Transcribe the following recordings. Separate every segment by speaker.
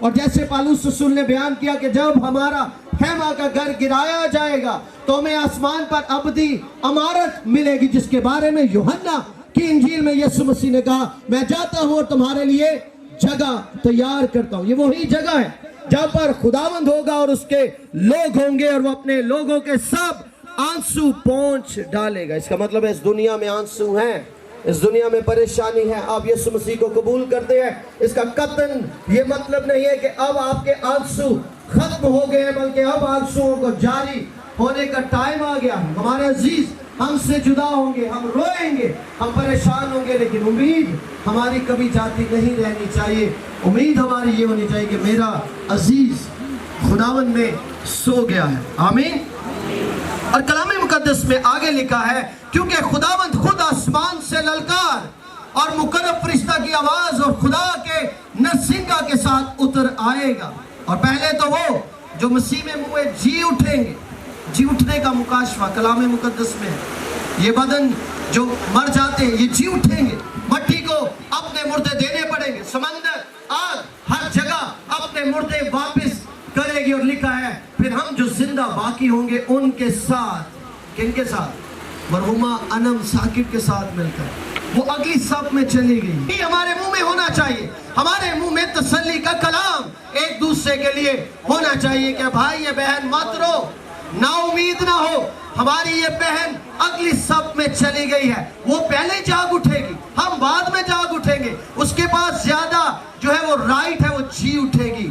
Speaker 1: اور جیسے پالوس رسول نے بیان کیا کہ جب ہمارا خیمہ کا گھر گرایا جائے گا تو ہمیں آسمان پر ابدی عمارت ملے گی، جس کے بارے میں یوحنا کی انجیل میں یسوع مسیح نے کہا میں جاتا ہوں اور تمہارے لیے جگہ تیار کرتا ہوں۔ یہ وہی جگہ ہے جہاں پر خداوند ہوگا اور اس کے لوگ ہوں گے اور وہ اپنے لوگوں کے سب آنسو پونچھ ڈالے گا۔ اس کا مطلب ہے اس دنیا میں آنسو ہیں، اس دنیا میں پریشانی ہے، آپ یسوع مسیح کو قبول کرتے ہیں، اس کا قطعاً یہ مطلب نہیں ہے کہ اب آپ کے آنسو ختم ہو گئے ہیں، بلکہ اب آنسوؤں کو جاری ہونے کا ٹائم آ گیا۔ ہمارے عزیز ہم سے جدا ہوں گے، ہم روئیں گے، ہم پریشان ہوں گے، لیکن امید ہماری کبھی جاتی نہیں رہنی چاہیے۔ امید ہماری یہ ہونی چاہیے کہ میرا عزیز خداوند میں سو گیا ہے۔ آمین۔ اور کلام مقدس میں آگے لکھا ہے کیونکہ خداوند خود آسمان سے للکار اور مقرب فرشتہ کی آواز اور خدا کے نرسنگا کے ساتھ اتر آئے گا، اور پہلے تو وہ جو مسیح میں ہوئے جی اٹھیں گے۔ جی اٹھنے کا مکاشفہ کلام مقدس میں ہے، یہ بدن جو مر جاتے ہیں یہ جی اٹھیں گے، مٹی کو اپنے مردے دینے پڑیں گے، سمندر آگ ہر جگہ اپنے مردے واپس کرے گی، اور لکھا ہے پھر ہم جو زندہ باقی ہوں گے ان کے ساتھ، کن کے ساتھ؟ مرحومہ انم ثاقب کے ساتھ مل کر وہ اگلی صف میں چلی گئی۔ یہ ہمارے منہ میں ہونا چاہیے، ہمارے منہ میں تسلی کا کلام ایک دوسرے کے لیے ہونا چاہیے کہ بھائی یہ بہن مت رو، نا امید نہ ہو، ہماری یہ بہن اگلی صف میں چلی گئی ہے، وہ پہلے جاگ اٹھے گی، ہم بعد میں جاگ اٹھیں گے، اس کے پاس زیادہ جو ہے وہ رائٹ ہے، وہ جی اٹھے گی۔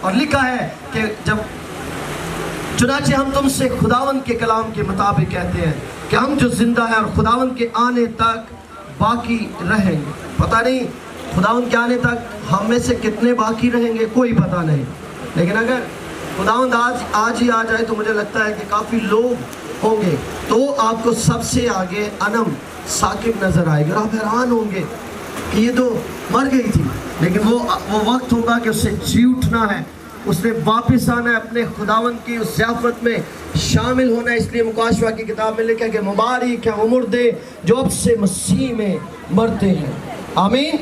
Speaker 1: اور لکھا ہے کہ جب چنانچہ ہم تم سے خداوند کے کلام کے مطابق کہتے ہیں کہ ہم جو زندہ ہیں اور خداوند کے آنے تک باقی رہیں گے۔ پتہ نہیں خداوند کے آنے تک ہم میں سے کتنے باقی رہیں گے، کوئی پتہ نہیں، لیکن اگر خداوند آج ہی آ جائے تو مجھے لگتا ہے کہ کافی لوگ ہوں گے، تو آپ کو سب سے آگے انم ثاقب نظر آئے گا، اور آپ حیران ہوں گے کہ یہ تو مر گئی تھی، لیکن وہ وقت ہوگا کہ اسے جی اٹھنا ہے، اس نے واپس آنا ہے، اپنے خداوند کی اس ضیافت میں شامل ہونا ہے۔ اس لیے مکاشفہ کی کتاب میں لکھا ہے کہ مبارک ہیں وہ مردے جو اب سے مسیح میں مرتے ہیں۔ آمین۔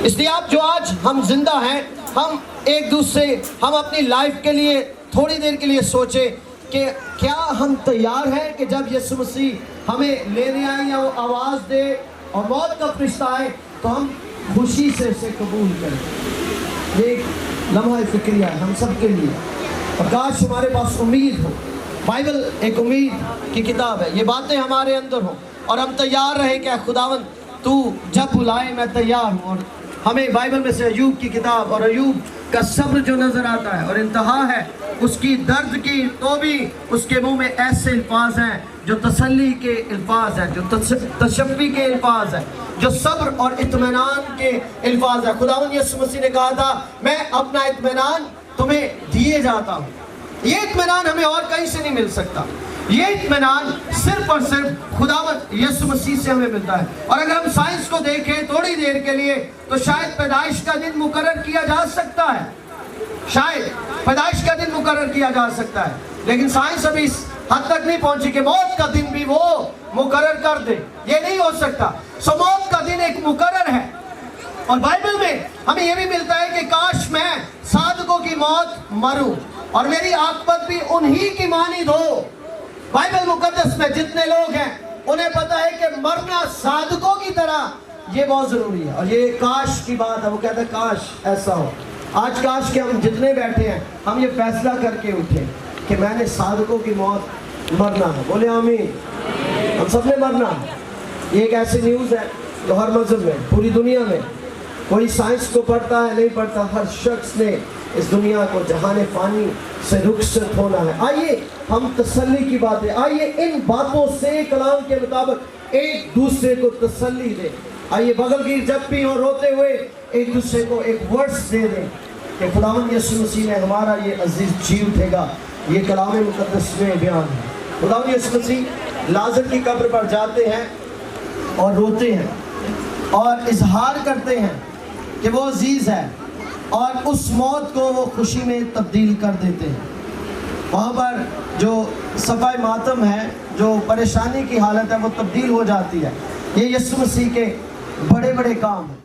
Speaker 1: اس لیے آپ جو آج ہم زندہ ہیں، ہم ایک دوسرے، ہم اپنی لائف کے لیے تھوڑی دیر کے لیے سوچیں کہ کیا ہم تیار ہیں کہ جب یسوع مسیح ہمیں لینے آئے یا وہ آواز دے اور موت کا فرشتہ آئے تو ہم خوشی سے اسے قبول کریں۔ یہ ایک لمحہ فکریہ ہے ہم سب کے لیے، اور کاش ہمارے پاس امید ہو۔ بائبل ایک امید کی کتاب ہے، یہ باتیں ہمارے اندر ہوں اور ہم تیار رہیں کہ خداوند تو جب بلائے میں تیار ہوں۔ اور ہمیں بائبل میں سے ایوب کی کتاب اور ایوب کا صبر جو نظر آتا ہے اور انتہا ہے اس کی درد کی، تو بھی اس کے منہ میں ایسے الفاظ ہیں جو تسلی کے الفاظ ہیں، جو تشفی کے الفاظ ہیں، جو صبر اور اطمینان کے الفاظ ہیں۔ خداوند یسوع مسیح نے کہا تھا میں اپنا اطمینان تمہیں دیے جاتا ہوں۔ یہ اطمینان ہمیں اور کہیں سے نہیں مل سکتا، یہ اطمینان صرف اور صرف خداوند یسوع مسیح سے ہمیں ملتا ہے۔ اور اگر ہم سائنس کو دیکھیں تھوڑی دیر کے لیے تو شاید پیدائش کا دن مقرر کیا جا سکتا ہے، شاید پیدائش کا دن مقرر کیا جا سکتا ہے، لیکن سائنس ابھی اس حد تک نہیں پہنچی کہ موت کا دن بھی وہ مقرر کر دے، یہ نہیں ہو سکتا۔ سو موت کا دن ایک مقرر ہے، اور بائبل میں ہمیں یہ بھی ملتا ہے کہ کاش میں صادقوں کی موت مروں اور میری عاقبت بھی انہی کی مانند ہو۔ بائبل مقدس میں جتنے لوگ ہیں انہیں پتا ہے کہ مرنا صادقوں کی طرح یہ بہت ضروری ہے، اور یہ کاش کی بات ہے، وہ کہتا ہے کاش ایسا ہو۔ آج کاش کہ ہم جتنے بیٹھے ہیں ہم یہ فیصلہ کر کے اٹھیں کہ میں نے صادقوں کی موت مرنا ہے، بولے آمین۔ ہم سب نے مرنا ہے۔ یہ ایک ایسی نیوز ہے جو ہر مذہب میں، پوری دنیا میں، کوئی سائنس کو پڑھتا ہے نہیں پڑھتا، ہر شخص نے اس دنیا کو جہان فانی سے رخصت ہونا ہے۔ آئیے ہم تسلی کی باتیں، آئیے ان باتوں سے کلام کے مطابق ایک دوسرے کو تسلی دیں۔ آئیے بغل کی جب بھی اور روتے ہوئے ایک دوسرے کو ایک ورڈز دے دیں کہ خداوند یسوع مسیح نے ہمارا یہ عزیز جی اٹھے گا۔ یہ کلام مقدس میں بیان ہے۔ خداوند یسوع مسیح لازر کی قبر پر جاتے ہیں اور روتے ہیں اور اظہار کرتے ہیں کہ وہ عزیز ہے، اور اس موت کو وہ خوشی میں تبدیل کر دیتے ہیں۔ وہاں پر جو صفائے ماتم ہے، جو پریشانی کی حالت ہے، وہ تبدیل ہو جاتی ہے۔ یہ یسوع مسیح کے بڑے بڑے کام ہیں۔